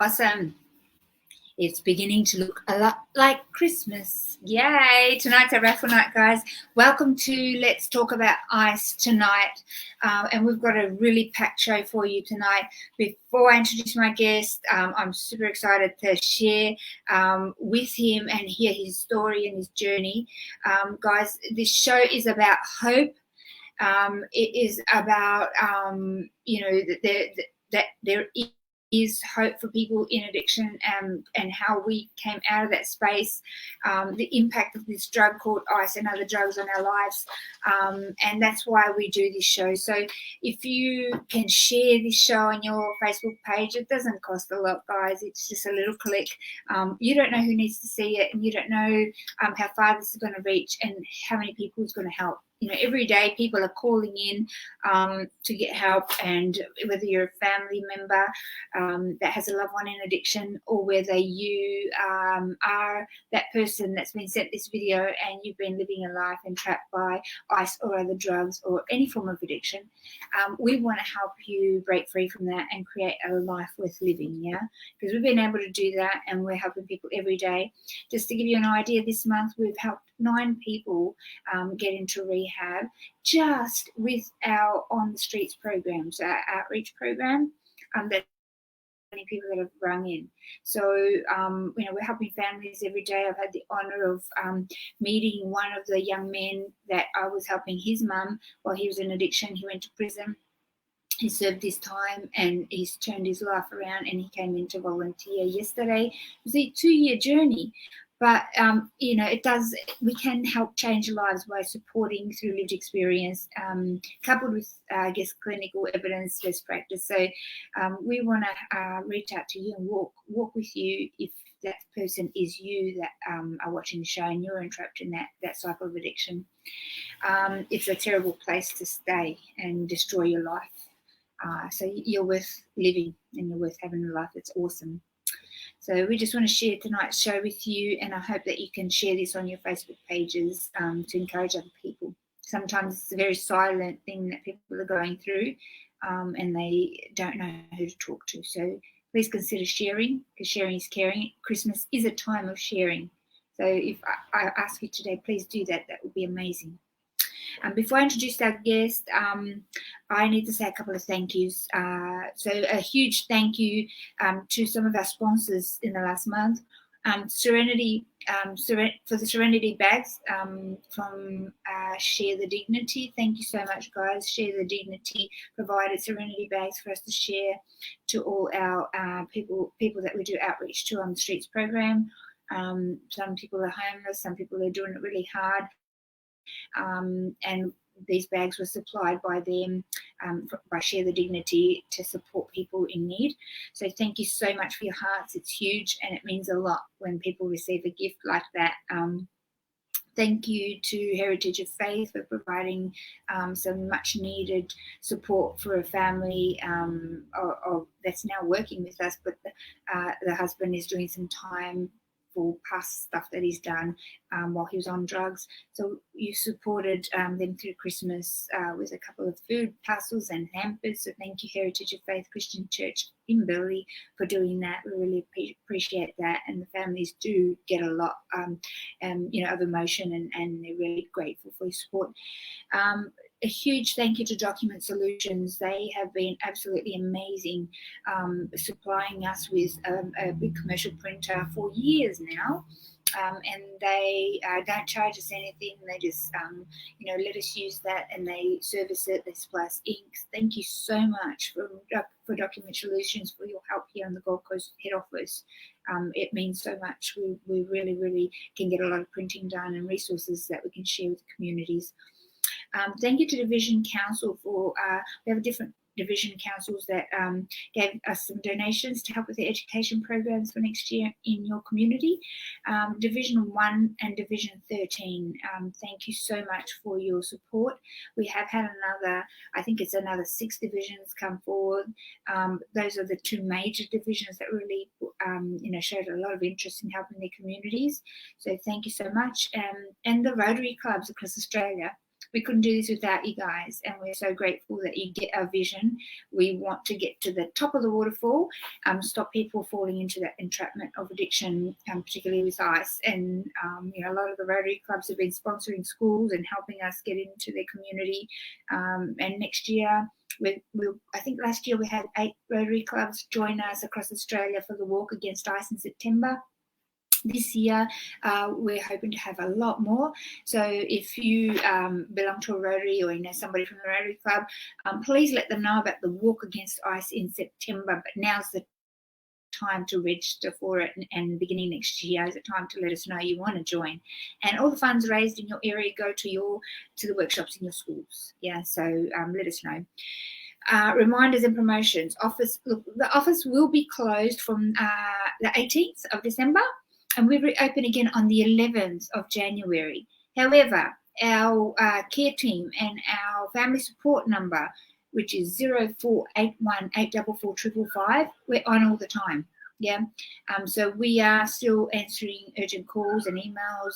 Awesome. It's beginning to look a lot like Christmas. Yay! Tonight's our raffle night, guys. Welcome to Let's Talk About Ice tonight. And we've got a really packed show for you tonight. Before I introduce my guest, I'm super excited to share with him and hear his story and his journey. Guys, this show is about hope. It is about, that there is hope for people in addiction, and how we came out of that space, the impact of this drug called ice and other drugs on our lives, and that's why we do this show. So if you can share this show on your Facebook page, it doesn't cost a lot, guys. It's just a little click. You don't know who needs to see it, and you don't know how far this is going to reach and how many people it's going to help. Every day people are calling in to get help, and whether you're a family member that has a loved one in addiction, or whether you are that person that's been sent this video and you've been living a life entrapped by ice or other drugs or any form of addiction, we want to help you break free from that and create a life worth living, because we've been able to do that, and we're helping people every day. Just to give you an idea, this month we've helped 9 people get into rehab just with our On the Streets program, so our outreach program. That many people that have rung in. So, we're helping families every day. I've had the honour of meeting one of the young men that I was helping his mum while he was in addiction. He went to prison. He served his time and he's turned his life around, and he came in to volunteer yesterday. It was a 2-year journey. But, we can help change lives by supporting through lived experience, coupled with, clinical evidence, best practice. So we want to reach out to you and walk with you if that person is you that are watching the show and you're entrapped in that cycle of addiction. It's a terrible place to stay and destroy your life. So you're worth living, and you're worth having a life that's awesome. So we just want to share tonight's show with you, and I hope that you can share this on your Facebook pages to encourage other people. Sometimes it's a very silent thing that people are going through, and they don't know who to talk to. So please consider sharing, because sharing is caring. Christmas is a time of sharing. So if I ask you today, please do that. That would be amazing. Before I introduce our guest, I need to say a couple of thank yous. So a huge thank you to some of our sponsors in the last month. Serenity, for the Serenity bags from Share the Dignity. Thank you so much, guys. Share the Dignity provided Serenity bags for us to share to all our people that we do outreach to on the Streets program. Some people are homeless, some people are doing it really hard. And these bags were supplied by them, by Share the Dignity, to support people in need. So thank you so much for your hearts. It's huge, and it means a lot when people receive a gift like that. Thank you to Heritage of Faith for providing some much needed support for a family that's now working with us, but the husband is doing some time for past stuff that he's done while he was on drugs. So you supported them through Christmas with a couple of food parcels and hampers. So thank you, Heritage of Faith Christian Church in Burleigh, for doing that. We really appreciate that, and the families do get a lot of emotion, and they're really grateful for your support. A huge thank you to Document Solutions. They have been absolutely amazing, supplying us with a big commercial printer for years now. And they don't charge us anything. They just, let us use that, and they service it. They supply us inks. Thank you so much for Document Solutions for your help here on the Gold Coast head office. It means so much. We really, really can get a lot of printing done and resources that we can share with the communities. Thank you to Division Council for, we have different division councils that gave us some donations to help with the education programs for next year in your community. Division 1 and Division 13, thank you so much for your support. We have had another 6 divisions come forward. Those are the 2 major divisions that really showed a lot of interest in helping their communities. So thank you so much. And the Rotary clubs across Australia. we couldn't do this without you guys, and we're so grateful that you get our vision. We want to get to the top of the waterfall, stop people falling into that entrapment of addiction, particularly with ice. And a lot of the Rotary clubs have been sponsoring schools and helping us get into their community. And next year, I think last year we had 8 Rotary clubs join us across Australia for the Walk Against Ice in September. This year, we're hoping to have a lot more. So if you belong to a Rotary or you know somebody from the Rotary Club, please let them know about the Walk Against Ice in September. But now's the time to register for it, and beginning next year is the time to let us know you want to join. And all the funds raised in your area go to the workshops in your schools. Yeah, so let us know. Reminders and promotions. The office will be closed from the 18th of December, and we reopen again on the 11th of January. However, our care team and our family support number, which is 0481 844 555, we're on all the time. Yeah, so we are still answering urgent calls and emails,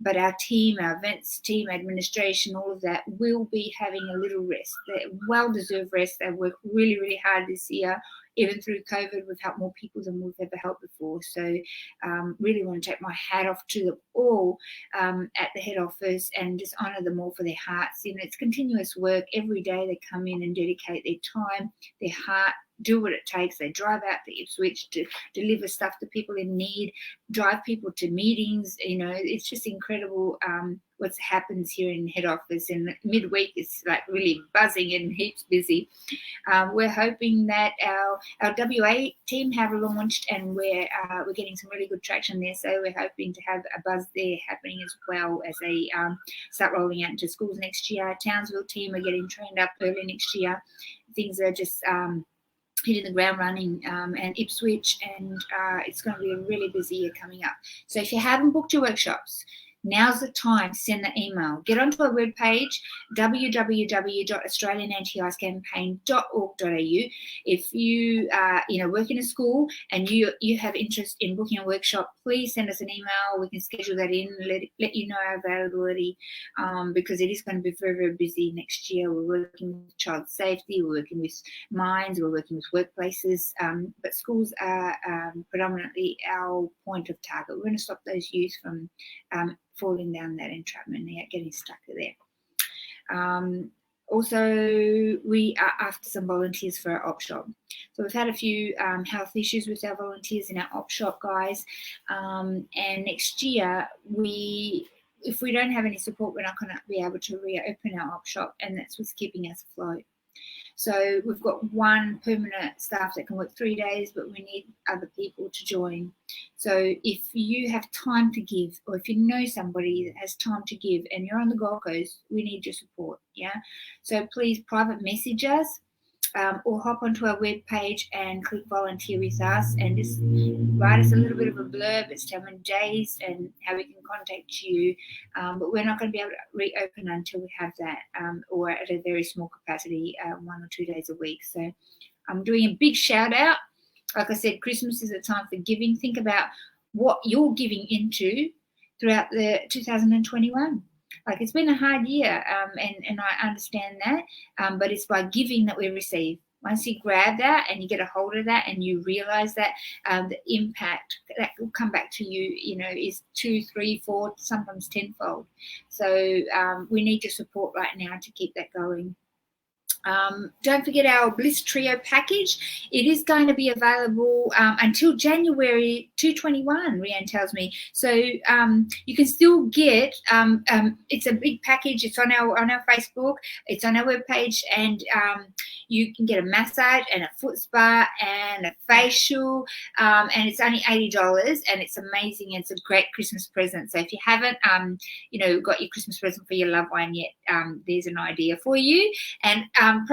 but our team, our events team, administration, all of that will be having a little rest. They're well-deserved rest. They've worked really, really hard this year. Even through COVID, we've helped more people than we've ever helped before. So really want to take my hat off to them all at the head office and just honour them all for their hearts. It's continuous work. Every day they come in and dedicate their time, their heart, do what it takes. They drive out to Ipswich to deliver stuff to people in need, drive people to meetings. It's just incredible what happens here in head office. And midweek it's like really buzzing and heaps busy. We're hoping that our WA team have launched, and we're getting some really good traction there. So we're hoping to have a buzz there happening as well as they start rolling out into schools next year. Townsville team are getting trained up early next year. Things are just hitting the ground running, and Ipswich, and it's going to be a really busy year coming up. So if you haven't booked your workshops, now's the time to send that email. Get onto our webpage, www.australianantiicecampaign.org.au. If you work in a school and you have interest in booking a workshop, please send us an email. We can schedule that in, let you know our availability, because it is going to be very, very busy next year. We're working with child safety, we're working with mines, we're working with workplaces, but schools are predominantly our point of target. We're going to stop those youth from falling down that entrapment and getting stuck there. Also, we are after some volunteers for our op shop. So we've had a few health issues with our volunteers in our op shop, guys. And next year, if we don't have any support, we're not going to be able to reopen our op shop, and that's what's keeping us afloat. So we've got one permanent staff that can work 3 days, but we need other people to join. So if you have time to give, or if you know somebody that has time to give and you're on the Gold Coast, we need your support, yeah? So please private message us, or hop onto our webpage and click volunteer with us and just write us a little bit of a blurb. It's how many days and how we can contact you. But we're not going to be able to reopen until we have that, or at a very small capacity, 1 or 2 days a week. So I'm doing a big shout out. Like I said, Christmas is a time for giving. Think about what you're giving into throughout the 2021. Like, it's been a hard year, and I understand that, but it's by giving that we receive. Once you grab that and you get a hold of that and you realise that, the impact that will come back to you, is 2, 3, 4, sometimes tenfold. So we need your support right now to keep that going. Don't forget our Bliss Trio package. It is going to be available until January 2021, Rianne tells me. So you can still get, it's a big package. It's on our Facebook. It's on our webpage, and you can get a massage and a foot spa and a facial, and it's only $80, and it's amazing. It's a great Christmas present. So if you haven't, got your Christmas present for your loved one yet, there's an idea for you. And half of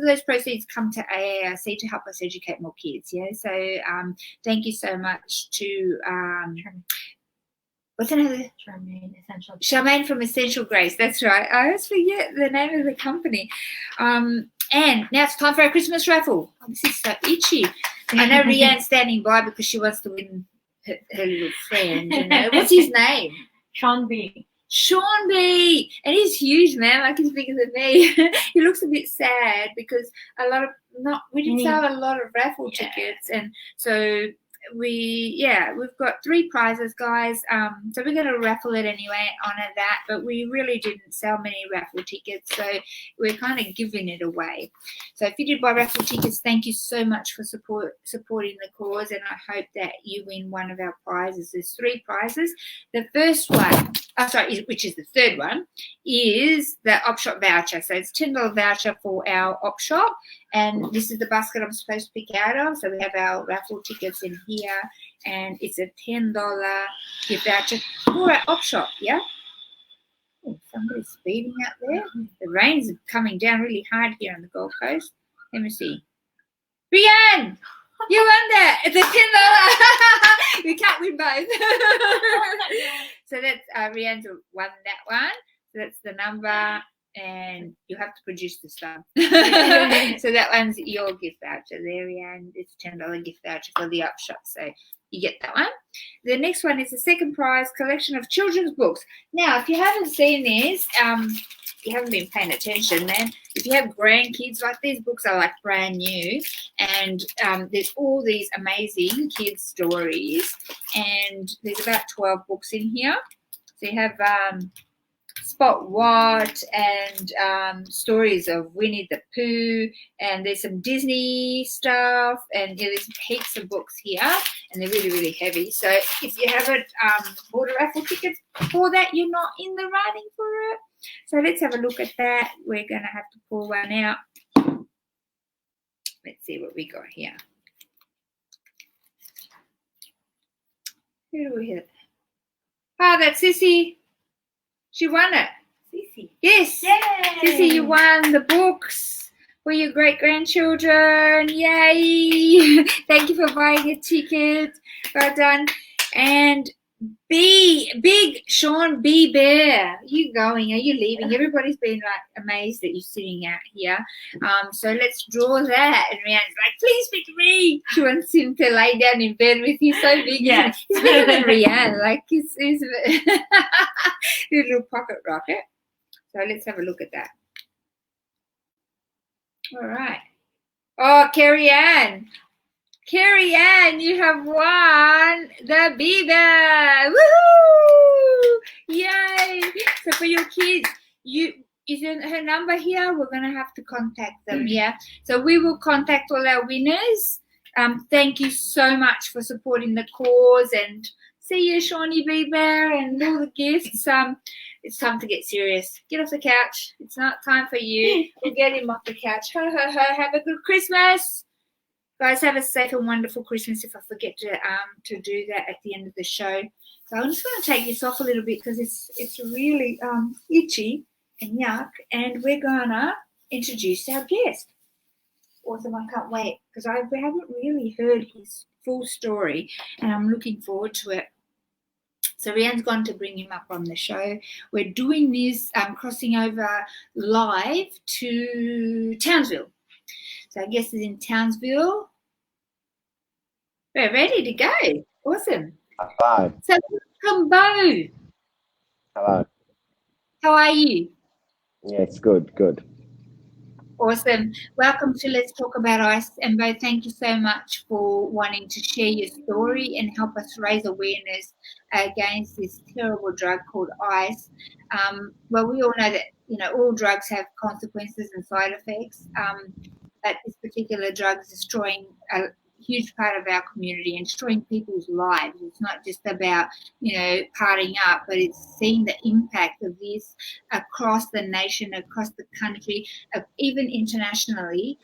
those proceeds come to AARC to help us educate more kids. Yeah, so thank you so much to what's another? Charmaine from Essential Grace. That's right. I always forget the name of the company. And now it's time for our Christmas raffle. Oh, this is so itchy. I know Rianne's standing by because she wants to win her little friend. What's his name? Sean B. Sean B. And he's huge, man, like he's bigger than me. He looks a bit sad because we didn't sell a lot of raffle tickets, and so we've got 3 prizes, guys. So we're going to raffle it anyway, honor that, but we really didn't sell many raffle tickets, so we're kind of giving it away. So if you did buy raffle tickets, thank you so much for supporting the cause, and I hope that you win one of our prizes. There's 3 prizes. The first one, which is the third one, is the Op Shop voucher. So it's $10 voucher for our Op Shop, and this is the basket I'm supposed to pick out of. So we have our raffle tickets in here, and it's a $10 gift voucher for our Op Shop. Yeah. Oh, somebody's speeding out there. The rain's coming down really hard here on the Gold Coast. Let me see. Rianne, you won that. It's a $10. We can't win both. So that's Rianne's won that one. So that's the number, and you have to produce the stuff. So that one's your gift voucher there, Rianne. It's a $10 gift voucher for the Up Shop. So you get that one. The next one is the second prize, collection of children's books. Now, if you haven't seen this, you haven't been paying attention, man. If you have grandkids, like, these books are like brand new, and there's all these amazing kids stories, and there's about 12 books in here. So you have Spot What and stories of Winnie the Pooh, and there's some Disney stuff, and there's heaps of books here, and they're really, really heavy. So if you haven't bought a raffle ticket for that, you're not in the running for it. So let's have a look at that. We're going to have to pull one out. Let's see what we got here. Who do we hit? Oh, that's Sissy. She won it. Sissy. Yes. Yay. Sissy, you won the books for your great-grandchildren. Yay. Thank you for buying a ticket. Well done. And big Sean B. Bear, you going? Are you leaving? Everybody's been like amazed that you're sitting out here. So let's draw that. And Rianne's like, please pick me. She wants him to lay down in bed with you. So big. Yeah. He's bigger than Rianne. Like, he's a little pocket rocket. So let's have a look at that. All right. Oh, Carrie Ann, you have won the Beaver. Woohoo! Yay! So for your kids, isn't her number here? We're gonna have to contact them. Yeah. So we will contact all our winners. Thank you so much for supporting the cause, and see you, Shawnee Beaver, and all the gifts. It's time to get serious. Get off the couch. It's not time for you. We'll get him off the couch. Ho ho ho! Have a good Christmas. Guys, have a safe and wonderful Christmas if I forget to do that at the end of the show. So I'm just going to take this off a little bit because it's really itchy and yuck. And we're going to introduce our guest. Awesome, I can't wait because we haven't really heard his full story, and I'm looking forward to it. So Rianne's going to bring him up on the show. We're doing this crossing over live to Townsville. So I guess it's in Townsville. We're ready to go. Awesome. Hello. So welcome, Bo. Hello. How are you? Yes, good. Awesome. Welcome to Let's Talk About Ice. And Bo, thank you so much for wanting to share your story and help us raise awareness against this terrible drug called ice. Well, we all know that, all drugs have consequences and side effects. But this particular drug is destroying a huge part of our community and destroying people's lives. It's not just about, partying up, but it's seeing the impact of this across the nation, across the country, even internationally.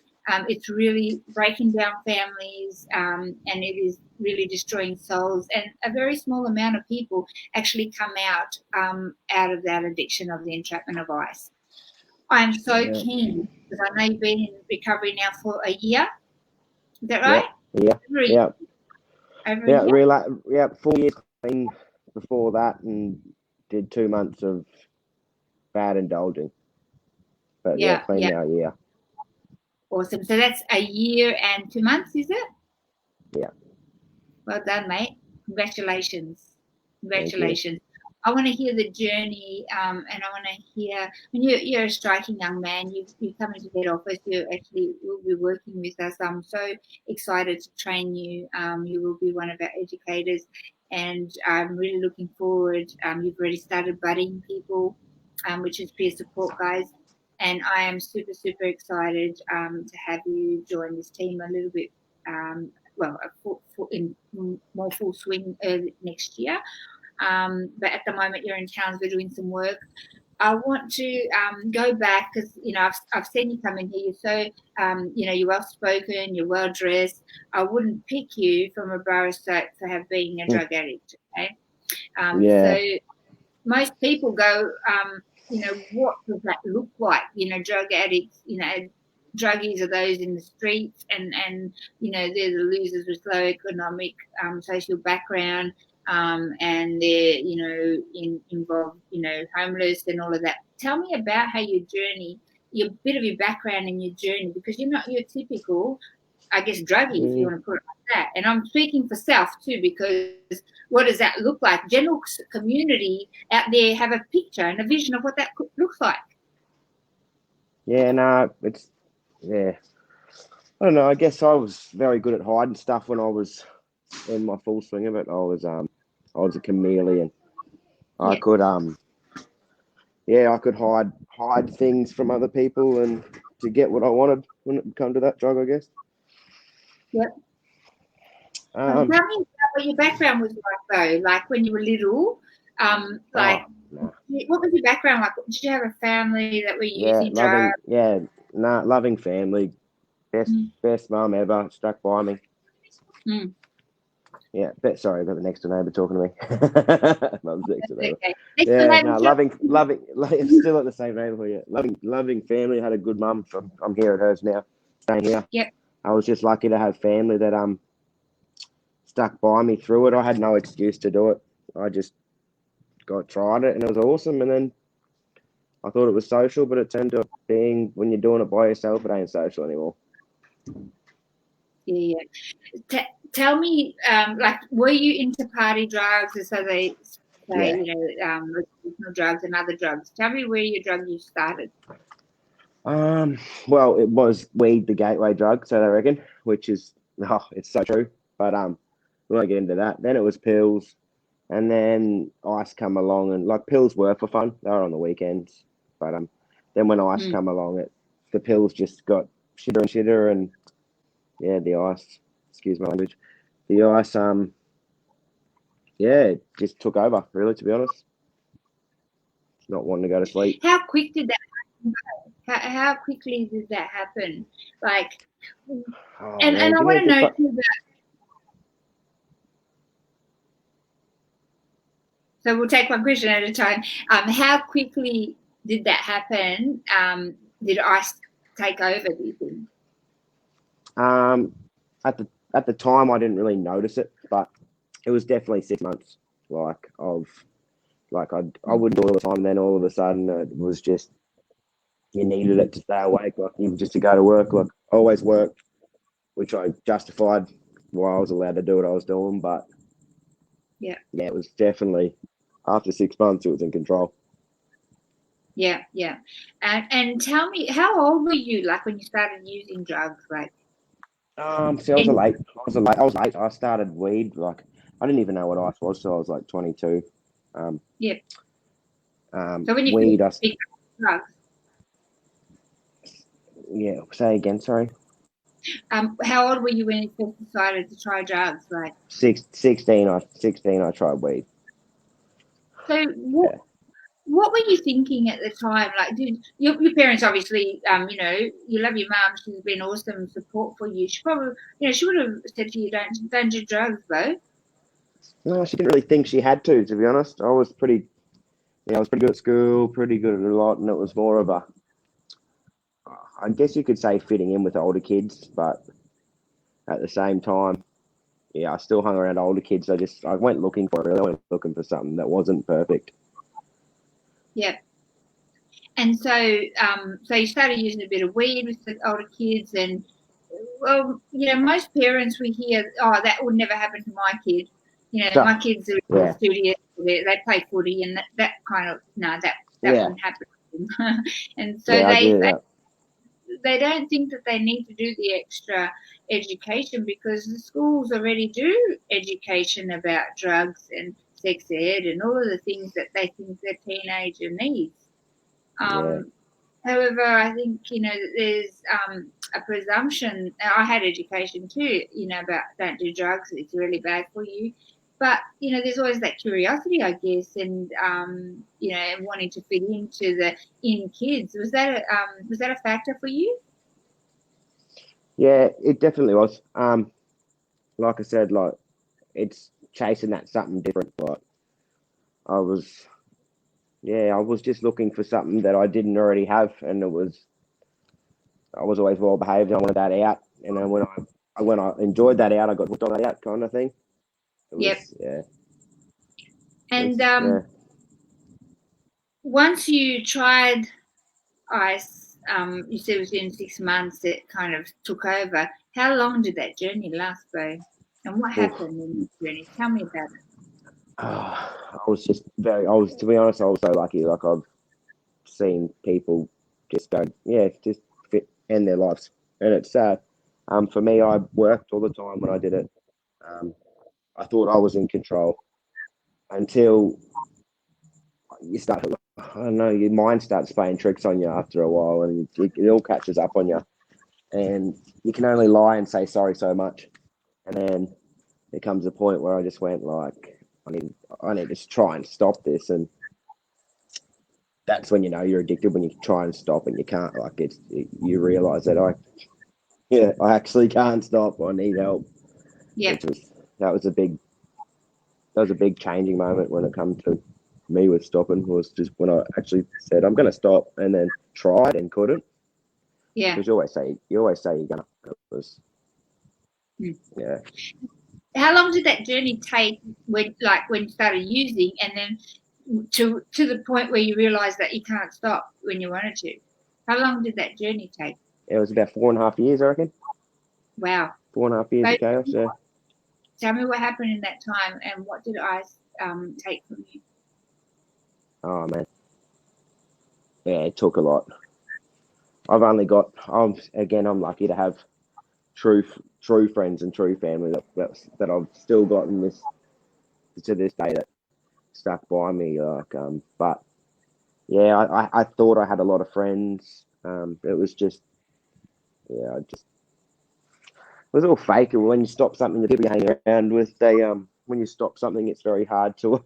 It's really breaking down families, and it is really destroying souls. And a very small amount of people actually come out of that addiction of the entrapment of ice. I'm so keen because I know you've been in recovery now for a year. Is that right? Yeah. Over a year? 4 years clean before that, and did 2 months of bad indulging. But clean now a year. Awesome. So that's a year and 2 months, is it? Yeah. Well done, mate. Congratulations. I want to hear the journey, and I want to hear. I mean, you're a striking young man. You come into head office. You actually will be working with us. I'm so excited to train you. You will be one of our educators, and I'm really looking forward. You've already started budding people, which is peer support, guys. And I am super, super excited to have you join this team a little bit, in more full swing next year. But at the moment you're in Townsville doing some work. I want to go back because, I've seen you come in here. You're so, you're well spoken, you're well dressed. I wouldn't pick you from a barrister for have been a drug addict. Okay. So most people go, what does that look like? Drug addicts, druggies are those in the streets and they're the losers with low economic, social background. And they're, involved, homeless and all of that. Tell me about how your journey, your bit of your background and your journey, because you're not your typical, I guess, druggie, if you want to put it like that. And I'm speaking for self too, because what does that look like? General community out there have a picture and a vision of what that looks like. Yeah, no, I don't know. I guess I was very good at hiding stuff when I was in my full swing of it. I was a chameleon. I could hide things from other people and to get what I wanted when it come to that drug, I guess. Yep. Tell me about what your background was like though, like when you were little. What was your background like? Did you have a family that were using drugs? Loving family. Best mum ever, stuck by me. Mm. Yeah, sorry, I've got the next door neighbour talking to me. Mum's next door neighbour. Okay. Loving, still at the same neighbourhood. Yeah, loving family. Had a good mum. I'm here at hers now, staying here. Yep. I was just lucky to have family that stuck by me through it. I had no excuse to do it. I just tried it, and it was awesome. And then I thought it was social, but it turned to being, when you're doing it by yourself, it ain't social anymore. Yeah. Tell me, were you into party drugs, or so they say, recreational drugs and other drugs? Tell me where your drug use started. Well, it was weed, the gateway drug, so they reckon, which is, it's so true. But we won't get into that. Then it was pills, and then ice come along, and like pills were for fun. They were on the weekends, but then when ice come along, the pills just got shitter and shitter, and the ice, excuse my language, the ice, it just took over, really, to be honest. Not wanting to go to sleep. How quick did that happen? How quickly did that happen? Like, and I want to know too that. So we'll take one question at a time. How quickly did that happen? Did ice take over, do you think? At the time, I didn't really notice it, but it was definitely 6 months. I wouldn't do it all the time, and then all of a sudden it was just, you needed it to stay awake, like even just to go to work. Like, I always worked, which I justified why I was allowed to do what I was doing, but it was definitely, after 6 months, it was in control. Yeah. And tell me, how old were you, like, when you started using drugs? Like, I was late. I started weed, like, I didn't even know what ice was, so I was like 22. So when you weed, drugs? Yeah, say again, sorry. How old were you when you first decided to try drugs? Like 16. I tried weed. So what were you thinking at the time? Like, did your parents, obviously, you love your mum. She's been awesome support for you. She probably, she would have said to you, don't do drugs, though. No, she didn't really think she had to be honest. I was pretty good at school, pretty good at a lot, and it was more of a, I guess you could say, fitting in with older kids, but at the same time, I still hung around older kids. I went looking for it. I went looking for something that wasn't perfect. Yeah. And so you started using a bit of weed with the older kids, and, well, most parents, we hear, oh, that would never happen to my kid. You know, my kids are Yeah. studious. They play footy, and that kind of that Yeah. wouldn't happen. And so Yeah, I do that. they don't think that they need to do the extra education because the schools already do education about drugs and sex ed and all of the things that they think their teenager needs. Yeah. However, I think there's a presumption. I had education too, about don't do drugs; it's really bad for you. But there's always that curiosity, I guess, and wanting to fit into the kids. Was that a factor for you? Yeah, it definitely was. Like I said, like it's chasing that something different. Like I was, yeah, I was just looking for something that I didn't already have, and I was always well behaved. I wanted that out, and then when I enjoyed that out, I got hooked on that out kind of thing. It Yep. was, yeah. And yeah. once you tried ice, you said within 6 months it kind of took over. How long did that journey last, Bo? And what happened in this journey? Tell me about it. To be honest, I was so lucky. Like I've seen people just go, yeah, just end their lives, and it's sad. For me, I worked all the time when I did it. I thought I was in control until you start. I don't know. Your mind starts playing tricks on you after a while, and it all catches up on you, and you can only lie and say sorry so much, and then there comes a point where I just went like, I need to try and stop this, and that's when you know you're addicted, when you try and stop and you can't. Like you realize that I actually can't stop. I need help. Yeah. That was a big changing moment when it comes to me with stopping. Was just when I actually said I'm going to stop, and then tried and couldn't. Yeah. Because you always say you're gonna. It was, yeah. How long did that journey take when you started using, and then to the point where you realized that you can't stop when you wanted to? How long did that journey take? It was about 4.5 years, I reckon. Wow. 4.5 years of chaos. Yeah. Tell me what happened in that time, and what did I take from you? Oh man. Yeah, it took a lot. I've only got. I'm lucky to have true friends and true family that I've still got in this to this day that stuck by me. But yeah, I thought I had a lot of friends. It was just, yeah, it was all fake. When you stop something, the people you hang around with, when you stop something, it's very hard to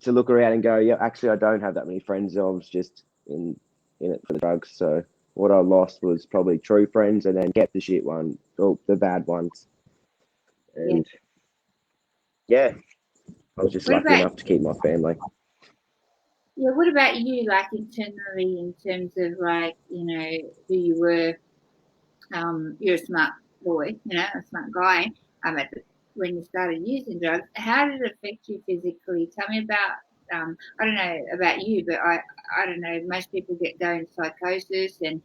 to look around and go, yeah, actually, I don't have that many friends. I was just in it for the drugs. So what I lost was probably true friends, and then get the shit one, or the bad ones. And yeah, I was just lucky enough to keep my family. Yeah, what about you, like internally, in terms of who you were? You're a smart boy, a smart guy. When you started using drugs, how did it affect you physically? Tell me about. I don't know about you, but I don't know. Most people go into psychosis, and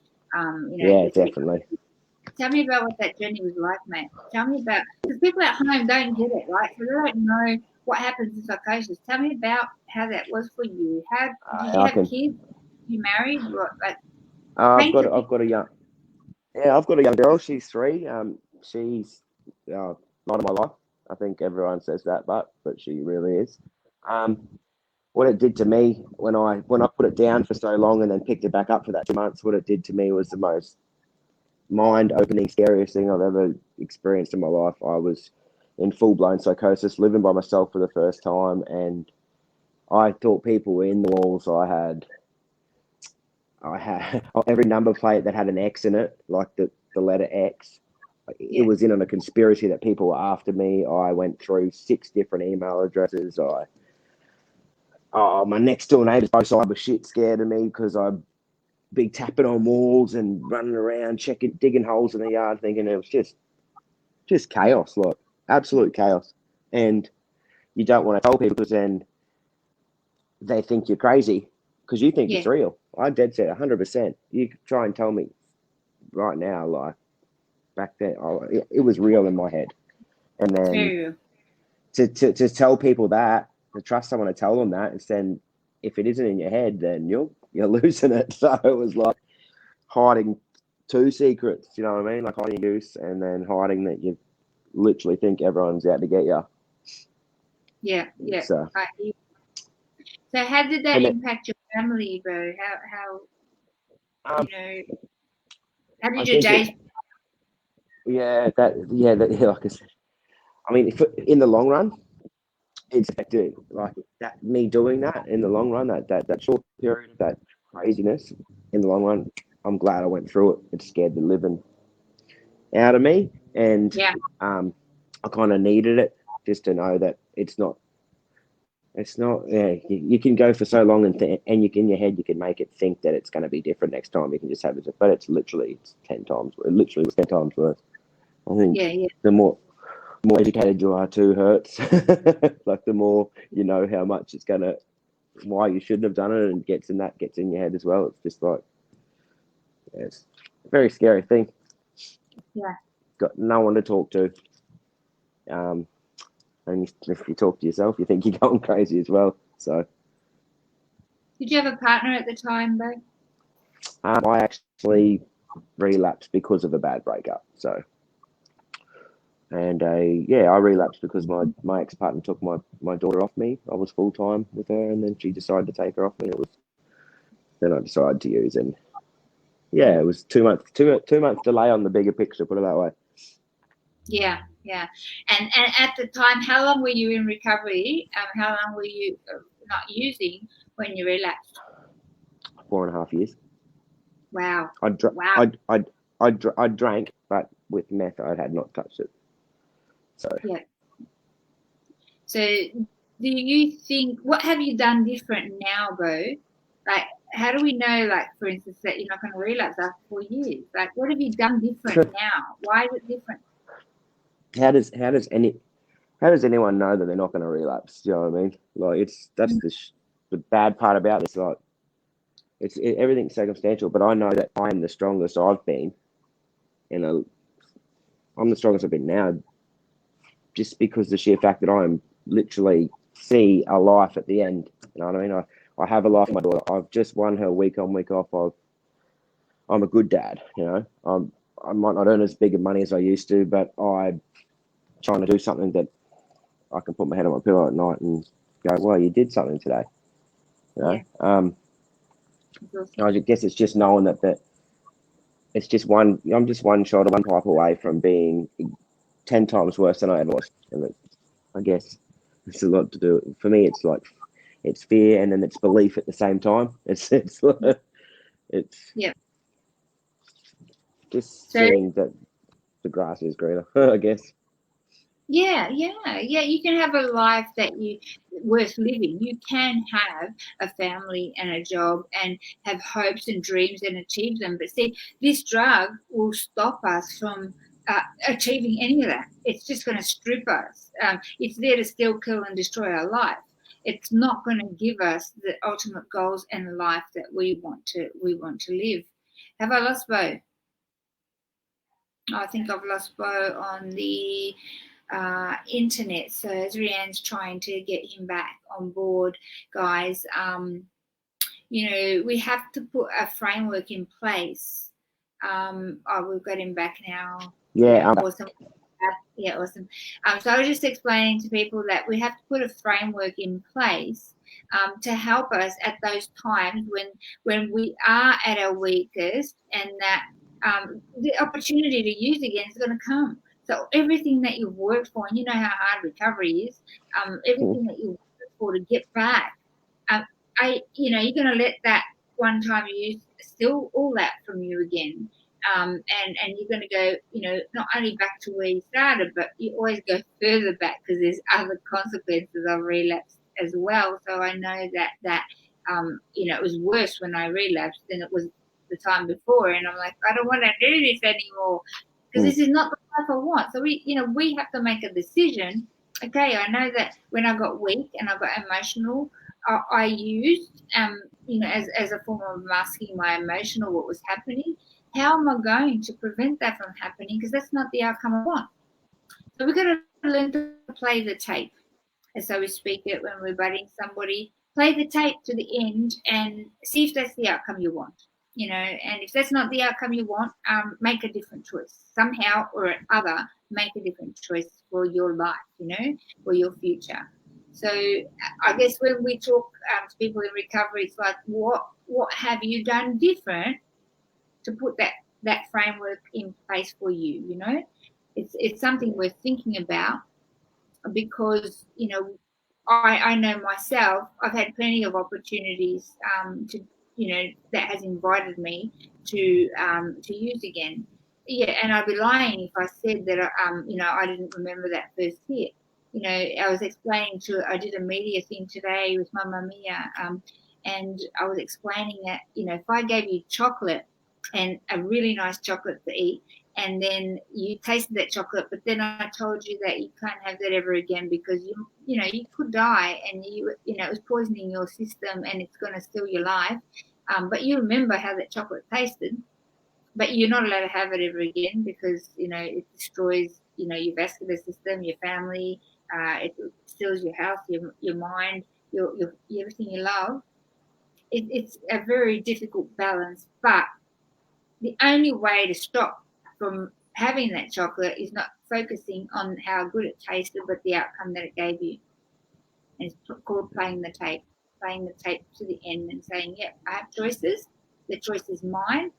yeah, definitely. Tell me about what that journey was like, mate. Tell me about, because people at home don't get it, right? So they don't know what happens in psychosis. Tell me about how that was for you. Did you have kids? You married? I've got a young. Yeah, I've got a young girl. She's 3. She's light of my life. I think everyone says that, but she really is. What it did to me when I put it down for so long and then picked it back up for that 2 months, what it did to me was the most mind-opening, scariest thing I've ever experienced in my life. I was in full-blown psychosis, living by myself for the first time, and I thought people were in the walls. I had every number plate that had an X in it, like the letter X. It was in on a conspiracy that people were after me. I went through 6 different email addresses. My next door neighbours both sides were shit scared of me because I'd be tapping on walls and running around, digging holes in the yard, thinking it was just chaos, like absolute chaos. And you don't want to tell people because then they think you're crazy because you think it's real. I dead set 100%. You could try and tell me right now, like back then, it was real in my head. And then to tell people that, to trust someone to tell them that, and then if it isn't in your head, then you're losing it. So it was like hiding two secrets, you know what I mean? Like hiding your goose and then hiding that you literally think everyone's out to get you. Yeah. So how did that and impact your family, bro? How um, how I did your think days? like I said, I mean, if, in the long run, it's affected like that. Me doing that in the long run, that short period, that craziness in the long run, I'm glad I went through it. It scared the living out of me, and Yeah. I kind of needed it just to know that it's not. It's not. Yeah, you can go for so long and you in your head you can make it think that it's going to be different next time. You can just have it, but it's 10 times. It literally was 10 times worse. I think Yeah. the more educated you are, too hurts. Like the more you know how much it's gonna, why you shouldn't have done it, and gets in your head as well. It's just like, it's a very scary thing. Yeah. Got no one to talk to. And if you talk to yourself, you think you're going crazy as well. So Did you have a partner at the time, bro? I actually relapsed because of a bad breakup. So. And I relapsed because my ex partner took my daughter off me. I was full time with her, and then she decided to take her off me. Then I decided to use, and it was 2 months, 2 months delay on the bigger picture. Put it that way. Yeah. And at the time, how long were you in recovery? How long were you not using when you relapsed? 4.5 years. Wow. I drank, but with meth, I had not touched it. So yeah. So do you think, what have you done different now, Bo? Like, how do we know, like, for instance, that you're not going to relapse after 4 years? Like, what have you done different now? Why is it different? How does anyone know that they're not going to relapse? Do you know what I mean? Like, that's the bad part about this. Like, everything's circumstantial, but I know that I am the strongest I've been. I'm the strongest I've been now, just because the sheer fact that I'm literally see a life at the end. You know what I mean? I have a life with my daughter. I've just won her week on, week off. I'm a good dad. You know, I might not earn as big of money as I used to, but I'm trying to do something that I can put my head on my pillow at night and go, well, you did something today. You know, I guess it's just knowing that it's just I'm just one shot or one pipe away from being 10 times worse than I ever was. And I guess it's a lot to do. For me, it's like, it's fear and then it's belief at the same time. It's yeah. just seeing that the grass is greener, I guess. Yeah. You can have a life that you worth living. You can have a family and a job and have hopes and dreams and achieve them. But see, this drug will stop us from achieving any of that. It's just going to strip us. It's there to still kill and destroy our life. It's not going to give us the ultimate goals and life that we want to live. Have I lost Bo? I think I've lost Bo on the internet. So Rianne's trying to get him back on board, guys. We have to put a framework in place. We've got him back now. Yeah. Awesome. Yeah, awesome. So I was just explaining to people that we have to put a framework in place to help us at those times when we are at our weakest, and that the opportunity to use again is going to come. So everything that you've worked for, and you know how hard recovery is, everything that you worked for to get back, you're going to let that one time use steal all that from you again. And you're going to go, not only back to where you started, but you always go further back because there's other consequences of relapse as well. So I know that it was worse when I relapsed than it was the time before. And I'm like, I don't want to do this anymore because this is not the life I want. So we have to make a decision. Okay, I know that when I got weak and I got emotional, I used, as a form of masking my emotional, what was happening. How am I going to prevent that from happening? Because that's not the outcome I want. So we've got to learn to play the tape. as so we speak it when we're budding somebody. Play the tape to the end and see if that's the outcome you want. And if that's not the outcome you want, make a different choice. Somehow or other, make a different choice for your life, for your future. So I guess when we talk to people in recovery, it's like, what have you done different to put that framework in place for you? It's something we're thinking about, because I know myself, I've had plenty of opportunities to that has invited me to use again. Yeah, and I'd be lying if I said that I didn't remember that first hit. I was explaining I did a media thing today with Mamma Mia, and I was explaining that if I gave you chocolate, and a really nice chocolate to eat, and then you tasted that chocolate, but then I told you that you can't have that ever again because you could die, and it was poisoning your system and it's going to steal your life. But you remember how that chocolate tasted, but you're not allowed to have it ever again because it destroys your vascular system, your family, it steals your health, your mind, your everything you love. It's a very difficult balance, but the only way to stop from having that chocolate is not focusing on how good it tasted, but the outcome that it gave you. And it's called playing the tape to the end and saying, yeah, I have choices. The choice is mine.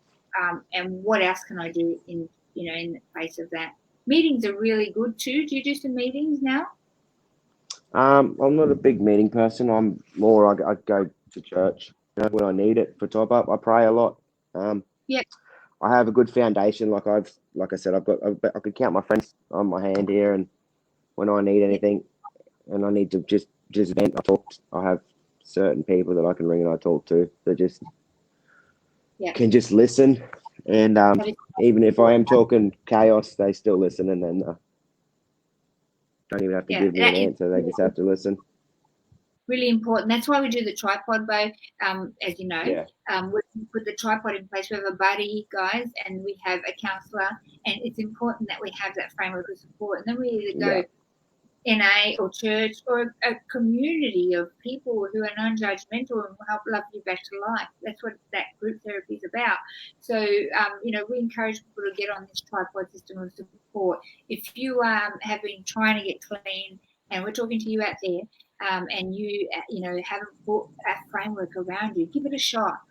And what else can I do in the face of that? Meetings are really good too. Do you do some meetings now? I'm not a big meeting person. I'm more, I go to church when I need it for top up. I pray a lot. Yeah. I have a good foundation. Like I said, I could count my friends on my hand here, and when I need anything, and I need to just vent, I have certain people that I can ring and I talk to that just can just listen. And even if I am talking chaos, they still listen, and then don't even have to give me an answer. They just have to listen. Really important. That's why we do the tripod, Bo. As you know, we put the tripod in place. We have a buddy, guys, and we have a counsellor, and it's important that we have that framework of support. And then we either go NA or church or a community of people who are non-judgmental and will help love you back to life. That's what that group therapy is about. So, we encourage people to get on this tripod system of support. If you have been trying to get clean, and we're talking to you out there, and you haven't put a framework around you, give it a shot.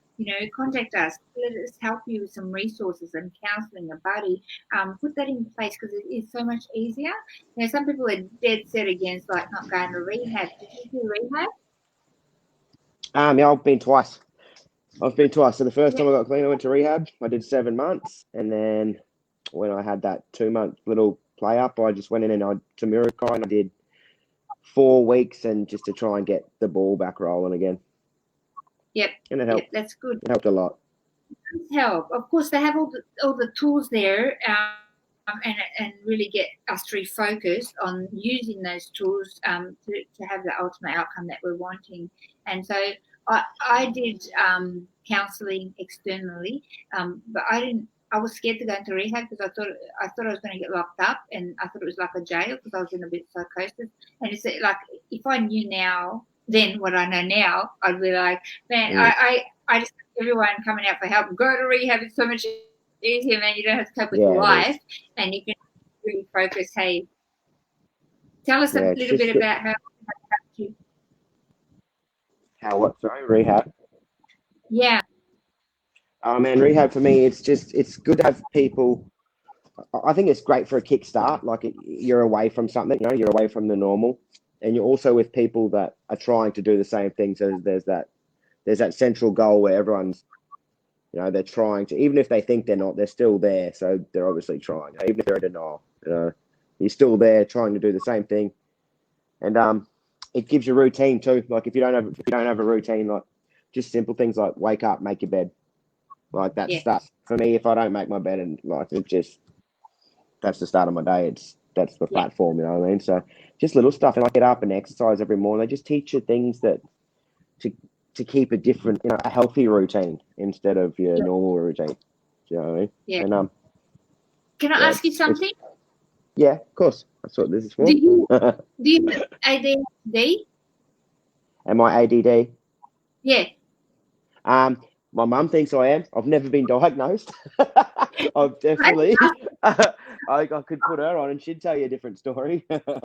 Contact us. Let us help you with some resources and counselling, a buddy. Put that in place because it is so much easier. Some people are dead set against not going to rehab. Did you do rehab? Yeah, I've been twice. So the first time I got clean, I went to rehab. I did 7 months, and then when I had that 2-month little play up, I just went in and to Mirakai, and I did 4 weeks, and just to try and get the ball back rolling again. Yep. And it helped. Yep, that's good. It helped a lot. It does help. Of course, they have all the tools there, and really get us to refocus on using those tools to have the ultimate outcome that we're wanting. And so I did counselling externally, but I was scared to go into rehab because I thought I was going to get locked up, and I thought it was like a jail because I was in a bit of psychosis. And it's like, if I knew now, then what I know now, I'd be like, man, I just everyone coming out for help, go to rehab. It's so much easier, man. You don't have to cope with life, and you can really focus. Hey, tell us a little bit about how you. How what? Sorry, rehab. Yeah. Oh man, rehab for me, it's good to have people. I think it's great for a kickstart. Like you're away from something, you're away from the normal, and you're also with people that are trying to do the same thing. So there's that central goal where everyone's, they're trying to, even if they think they're not, they're still there. So they're obviously trying, even if they're in denial. You're still there trying to do the same thing, and it gives you routine too. Like if you don't have a routine, like just simple things like wake up, make your bed. Like that starts for me. If I don't make my bed, and that's the start of my day. That's the platform, you know what I mean? So just little stuff, and I get up and exercise every morning. They just teach you things that to keep a different, a healthy routine instead of your normal routine. Do you know what I mean? Yeah. And can I ask you something? Yeah, of course. That's what this is for. Do you have ADHD? Am I ADD? Yeah. My mum thinks I am. I've never been diagnosed. I've definitely. I could put her on, and she'd tell you a different story. Not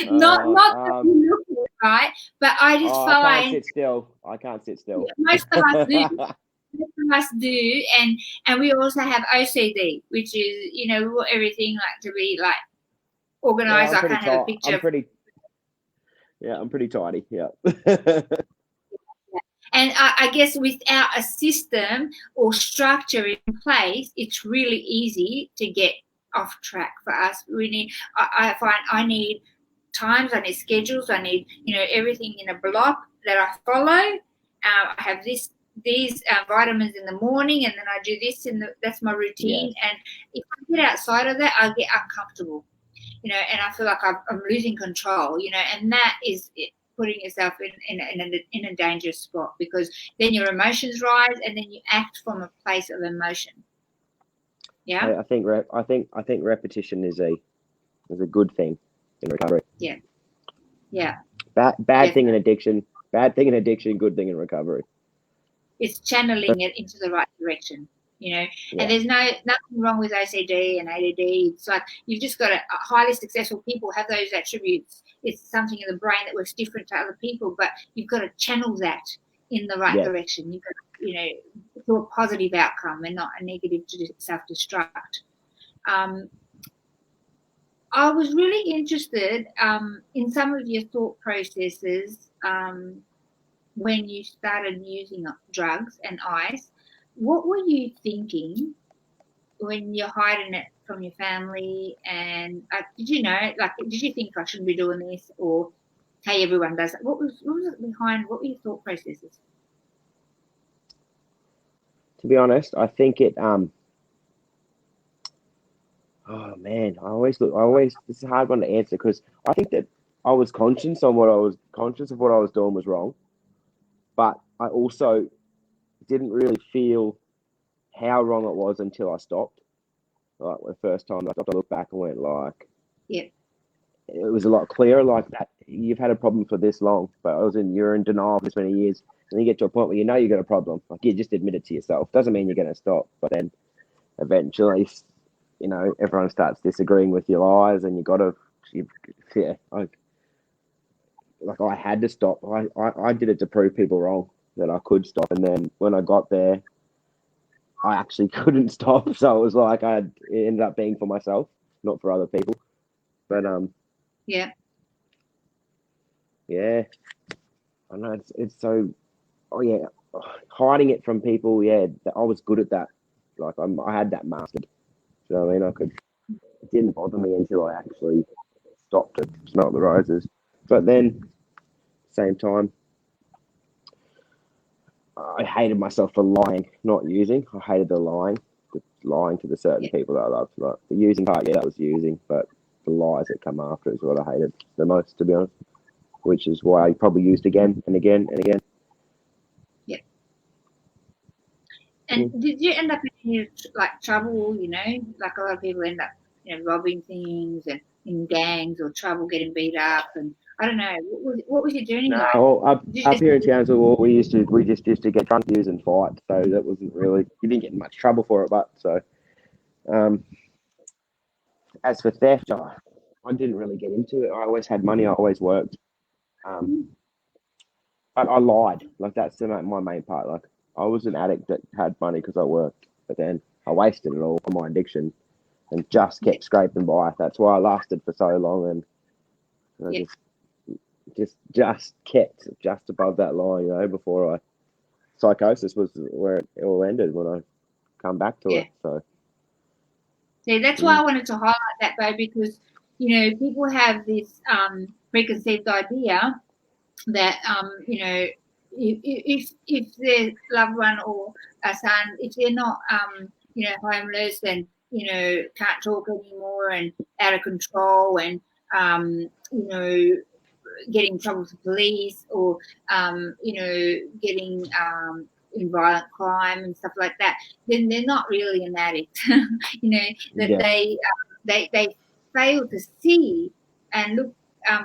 that Um, you look it, right? But I just I can't find sit still. I can't sit still. most of us do. Most of us do, and we also have OCD, which is we want everything like to be like Yeah, organized. I'm I pretty can't have a tight. picture. I'm pretty tidy. Yeah. And I guess without a system or structure in place, it's really easy to get off track for us. I find I need times, I need schedules, I need everything in a block that I follow. I have these vitamins in the morning, and then I do this, that's my routine. Yeah. And if I get outside of that, I get uncomfortable, and I feel like I'm losing control, and that is it. Putting yourself in a dangerous spot, because then your emotions rise and then you act from a place of emotion. Yeah. I think repetition is a good thing in recovery. Yeah. Yeah. Bad thing in addiction. Bad thing in addiction. Good thing in recovery. It's channeling it into the right direction. Yeah. And there's nothing wrong with OCD and ADD. It's like you've just got highly successful people have those attributes. It's something in the brain that works different to other people, but you've got to channel that in the right direction. You've got to a positive outcome and not a negative self-destruct. I was really interested in some of your thought processes when you started using drugs and ice. What were you thinking when you're hiding it from your family? And did you think I shouldn't be doing this, or hey, everyone does it? What was it behind? What were your thought processes? To be honest, I think it. Oh man, this is a hard one to answer, because I think that I was conscious of what I was doing was wrong, but I also didn't really feel how wrong it was until I stopped. Like the first time I stopped, I looked back and went like, yeah, it was a lot clearer. Like that, you've had a problem for this long, but you're in denial for this many years, and you get to a point where you got a problem. Like you just admit it to yourself. Doesn't mean you're going to stop, but then eventually, everyone starts disagreeing with your lies, and I had to stop. I did it to prove people wrong that I could stop, and then when I got there, I actually couldn't stop. So it was like it ended up being for myself, not for other people. But yeah, I know it's so. Oh yeah, hiding it from people. Yeah, I was good at that. Like I had that mastered. You know what I mean? It didn't bother me until I actually stopped to smell the roses. But then, same time, I hated myself for lying, not using. I hated the lying to the certain people that I loved. Like the using part, that was using, but the lies that come after is what I hated the most, to be honest. Which is why I probably used again and again and again. Yeah. And did you end up in trouble? Like a lot of people end up, robbing things and in gangs or trouble, getting beat up, and I don't know. What was your journey like? Up here in Townsville, we just used to get drunk, use, and fight. So that wasn't really, you didn't get in much trouble for it. But so, as for theft, I didn't really get into it. I always had money. I always worked. But I lied. Like that's my main part. Like I was an addict that had money because I worked, but then I wasted it all for my addiction, and just kept scraping by. That's why I lasted for so long, and I just kept just above that line, before psychosis was where it all ended when I come back to it. So see, that's why I wanted to highlight that, Bo, because people have this preconceived idea that if their loved one or a son, if they're not homeless and can't talk anymore and out of control and getting in trouble with the police or getting in violent crime and stuff like that, then they're not really an addict. They fail to see and look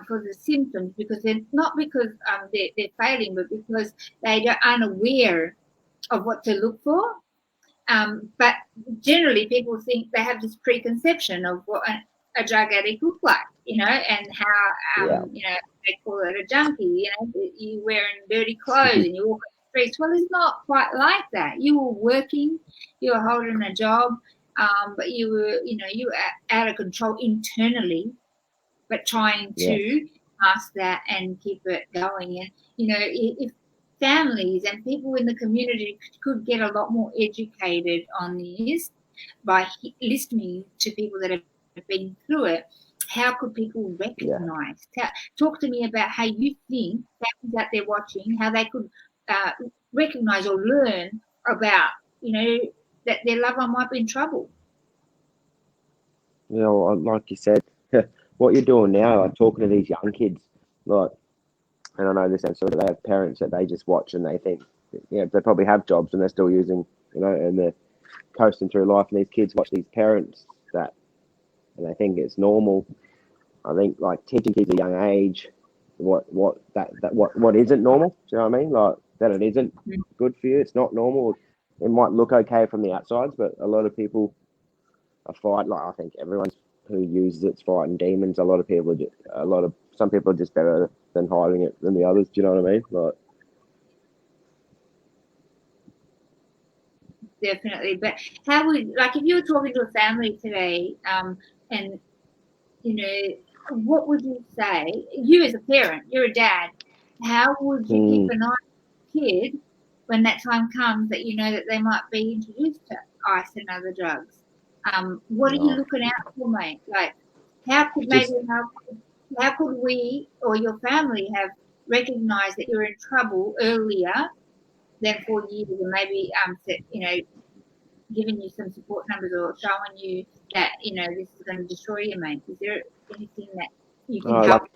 for the symptoms, because they're not because they're failing, but because they are unaware of what to look for. But generally, people think they have this preconception of what a drug addict looks like, and how, they call it a junkie, you're wearing dirty clothes and you walk on the streets. Well, it's not quite like that. You were working, you were holding a job, but you were out of control internally, but trying to mask that and keep it going. And, if families and people in the community could get a lot more educated on this by listening to people that have been through it, how could people recognize? Talk to me about how you think families out there watching, how they could recognize or learn about, that their loved one might be in trouble. Like you said, what you're doing now, like talking to these young kids, like, and I know this sounds sort of, they have parents that they just watch and they think, they probably have jobs and they're still using, and they're coasting through life, and these kids watch these parents and they think it's normal. I think, like, teaching kids at a young age what isn't normal. Do you know what I mean? Like, that it isn't good for you. It's not normal. It might look okay from the outsides, but a lot of people are fighting. Like, I think everyone who uses it's fighting demons. Some people are just better than hiding it than the others. Do you know what I mean? Like, definitely. But how would, like, if you were talking to a family today, and what would you say? You as a parent, you're a dad. How would you keep an eye on the kid when that time comes that that they might be introduced to ice and other drugs? What are you looking out for, mate? Like, how could we or your family have recognized that you're in trouble earlier than 4 years, and maybe giving you some support numbers or showing you that this is going to destroy you, mate? Is there anything that you can help?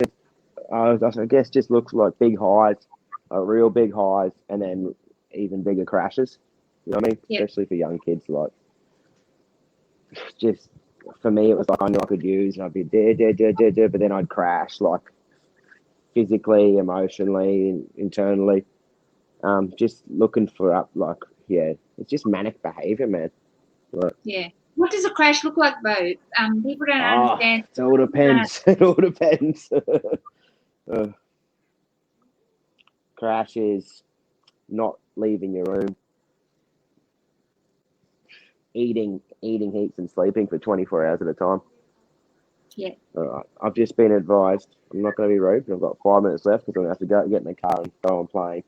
I guess just looks like big highs, real big highs, and then even bigger crashes. You know what I mean? Yep. Especially for young kids. Like, just for me, it was like I knew I could use, and I'd be there, but then I'd crash, like, physically, emotionally, internally. Just looking for it's just manic behavior, man. Right. Yeah. What does a crash look like, Bo? People don't understand. It all depends. It all depends. Crash is not leaving your room, eating heaps and sleeping for 24 hours at a time. Yeah. I've just been advised. I'm not going to be rude, but I've got 5 minutes left because I'm going to have to get in the car and go on playing.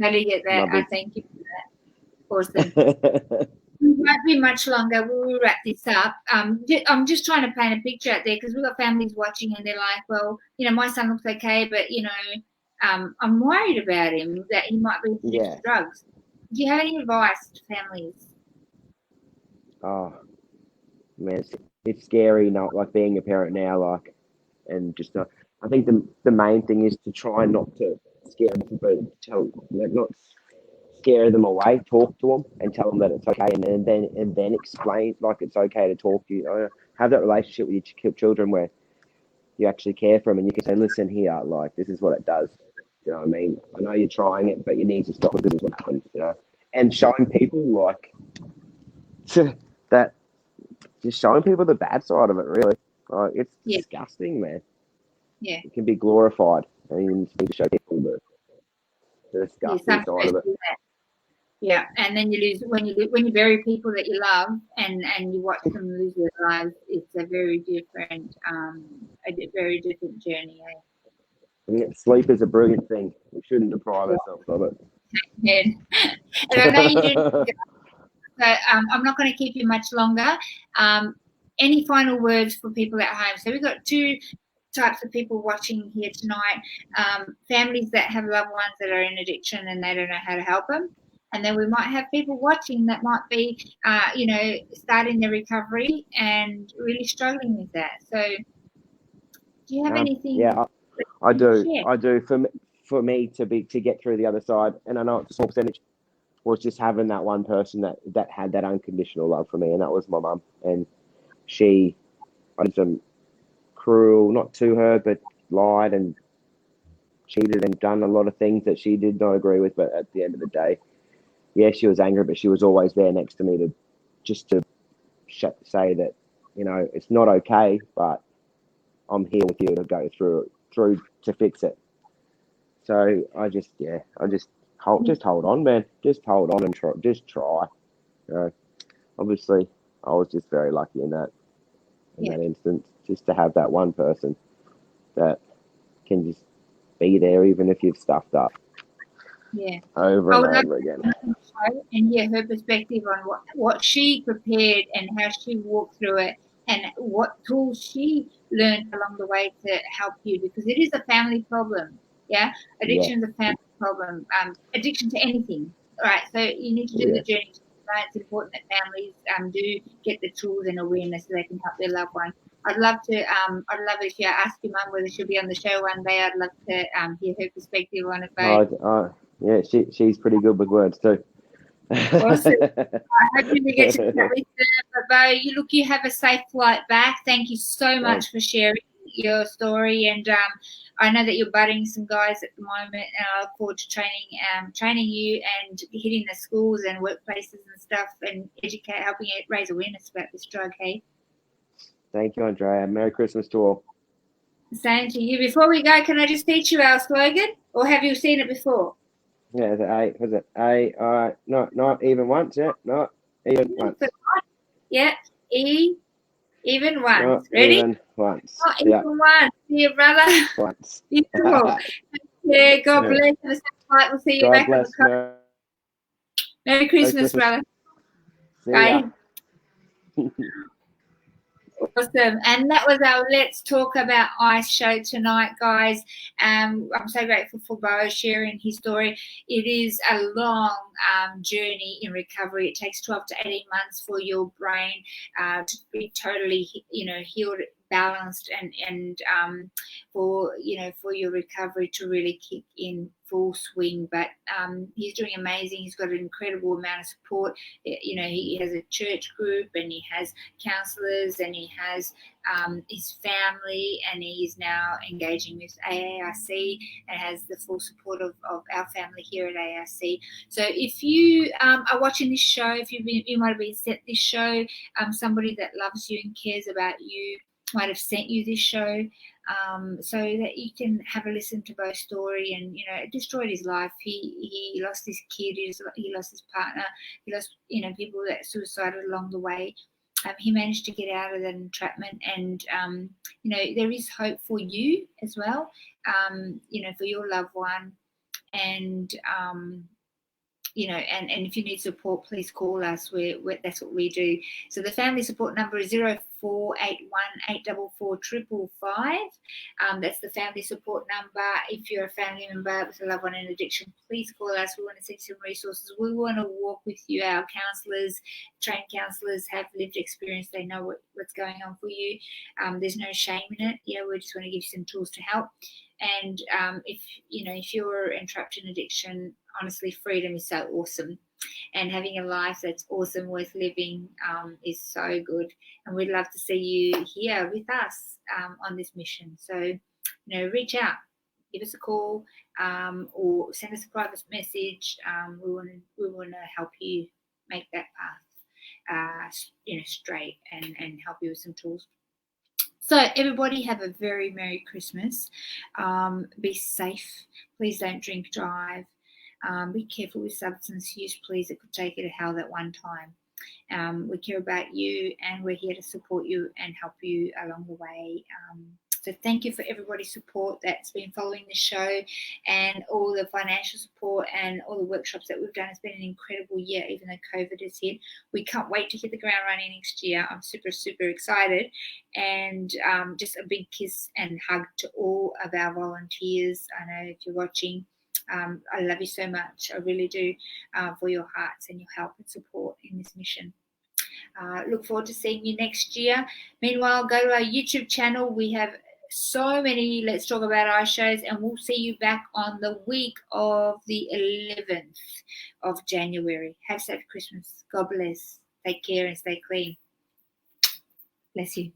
How do you get that? Thank you for that. Awesome. We won't be much longer. We'll wrap this up. I'm just trying to paint a picture out there, because we've got families watching and they're like, well, my son looks okay, but, I'm worried about him, that he might be addicted to drugs. Do you have any advice to families? Oh, man, it's scary not like being a parent now, like, and just not. I think the main thing is to try not to scare them, but not scare them away. Talk to them and tell them that it's okay, and then explain, like, it's okay to talk to you. Have that relationship with your children where you actually care for them, and you can say, listen here, like, this is what it does. You know what I mean? I know you're trying it, but you need to stop it. This is what happens. And showing people, like, that. Just showing people the bad side of it, really. It's disgusting, man. Yeah. It can be glorified, and you need to show people the disgusting side of it. Yeah, and then you lose when you bury people that you love, and you watch them lose their lives. It's a very different journey. Sleep is a brilliant thing. We shouldn't deprive ourselves of it. Yeah. And I know you didn't. So I'm not going to keep you much longer. Any final words for people at home? So we've got 2 types of people watching here tonight. Families that have loved ones that are in addiction and they don't know how to help them. And then we might have people watching that might be, starting their recovery and really struggling with that. So do you have anything? Yeah, I do. I do. For me to get through the other side, and I know it's a small percentage, was just having that one person that had that unconditional love for me, and that was my mum. And she I did some cruel, not to her, but lied and cheated and done a lot of things that she did not agree with. But at the end of the day, yeah, she was angry, but she was always there next to me to say that, you know, it's not okay, but I'm here with you to go through to fix it. So I just hold on, man. Just hold on and try. You know, obviously, I was just very lucky in that instance, just to have that one person that can just be there, even if you've stuffed up. Yeah. Over and over again. And hear her perspective on what she prepared and how she walked through it, and what tools she learned along the way to help you, because it is a family problem. Yeah, addiction is a family problem. Addiction to anything. All right, so you need to do the journey. It's important that families do get the tools and awareness so they can help their loved one. I'd love if you ask your mum whether she'll be on the show one day. I'd love to hear her perspective on it. Both. Yeah, she's pretty good with words too. Awesome. I hope you get to chat with her. But Bo, you have a safe flight back. Thank you so much for sharing your story. And I know that you're budding some guys at the moment, and I look forward to training you and hitting the schools and workplaces and stuff, and helping it raise awareness about this drug. Hey. Thank you, Andrea. Merry Christmas to all. Same to you. Before we go, can I just teach you our slogan, or have you seen it before? Yeah, was it A? No, not even once. Yeah, not even once. Yeah, even once. Not Ready? Even once. Not even once. See you, brother. Once. Beautiful. Yeah, God bless you. We'll see you back on the coast. Merry Christmas, brother. Bye. Awesome. And that was our Let's Talk About Ice show tonight, guys. I'm so grateful for Bo sharing his story. It is a long journey in recovery. It takes 12 to 18 months for your brain to be totally, healed, balanced, and for your recovery to really kick in full swing. But he's doing amazing. He's got an incredible amount of support. He has a church group, and he has counselors, and he has his family, and he is now engaging with AARC and has the full support of our family here at AARC. So if you are watching this show, if you might have been sent this show, somebody that loves you and cares about you might have sent you this show, so that you can have a listen to Bo's story. And it destroyed his life. He lost his kid, he lost his partner, he lost people that suicided along the way. He managed to get out of that entrapment, and there is hope for you as well, for your loved one. And and if you need support, please call us. That's what we do. So the family support number is 0481 844 555. That's the family support number. If you're a family member with a loved one in addiction, please call us. We want to send some resources. We want to walk with you. Our counsellors, trained counsellors, have lived experience. They know what's going on for you. There's no shame in it. We just want to give you some tools to help. And if you're entrapped in addiction, honestly, freedom is so awesome, and having a life that's awesome, worth living, is so good. And we'd love to see you here with us on this mission. So, reach out, give us a call, or send us a private message. We want to help you make that path, straight, and help you with some tools. So everybody have a very Merry Christmas. Be safe. Please don't drink, drive. Be careful with substance use, please. It could take you to hell that one time. We care about you, and we're here to support you and help you along the way. So thank you for everybody's support that's been following the show, and all the financial support and all the workshops that we've done. It's been an incredible year, even though COVID has hit. We can't wait to hit the ground running next year. I'm super, super excited. And just a big kiss and hug to all of our volunteers. I know if you're watching, I love you so much. I really do, for your hearts and your help and support in this mission. Look forward to seeing you next year. Meanwhile, go to our YouTube channel. We have so many Let's Talk About Ice shows, and we'll see you back on the week of the 11th of January. Have a safe Christmas. God bless. Take care and stay clean. Bless you.